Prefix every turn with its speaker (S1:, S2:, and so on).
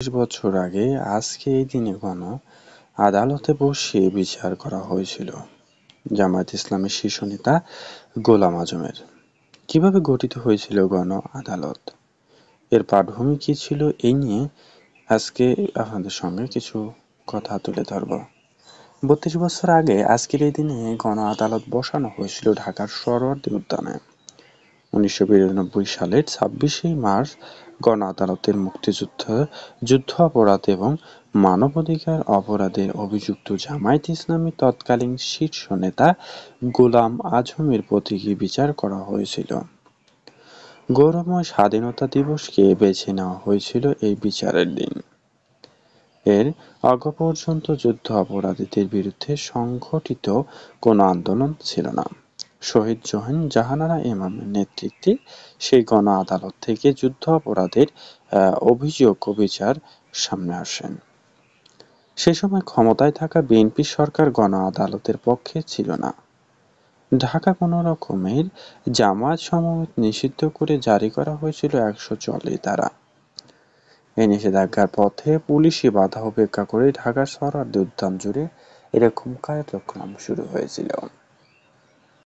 S1: বছর আগে আজকে এই দিনে গণ আদালতে বসিয়ে বিচার করা হয়েছিল জামায়াত ইসলামের শীর্ষ নেতা গোলাম আজমের। কিভাবে গঠিত হয়েছিল গণ আদালত, এর পটভূমি কি ছিল, এই নিয়ে আজকে আপনাদের সঙ্গে কিছু কথা তুলে ধরব। ৩২ বছর আগে আজকের এই দিনে গণ আদালত বসানো হয়েছিল ঢাকার সোহরাওয়ার্দী উদ্যানে। ১৯৯২ সালের ২৬শে মার্চ গণ আদালতের মুক্তিযুদ্ধ, যুদ্ধ অপরাধ এবং মানবাধিকার অপরাধের অভিযুক্ত জামায়াত ইসলামী তৎকালীন শীর্ষ নেতা গোলাম আজমের প্রতি বিচার করা হয়েছিল। গৌরবময় স্বাধীনতা দিবসকে বেছে নেওয়া হয়েছিল এই বিচারের দিন। এর আগে পর্যন্ত যুদ্ধ অপরাধীদের বিরুদ্ধে সংঘটিত কোনো আন্দোলন ছিল না। শহীদ জাহানারা ইমামের নেতৃত্বে সেই গণ আদালত থেকে যুদ্ধ অপরাধের অভিযোগ ও বিচার সামনে আসেন। সে সময় ক্ষমতায় থাকা বিএনপি সরকার গণ আদালতের পক্ষে ছিল না। ঢাকা কোনো রকমের জামায়াত সমাবেশ নিষিদ্ধ করে জারি করা হয়েছিল ১৪০ ধারা। এই নিষেধাজ্ঞার পথে পুলিশি বাধা উপেক্ষা করে ঢাকার সোহরাওয়ার্দী উদ্যান জুড়ে এরকম কার্যক্রম শুরু হয়েছিল।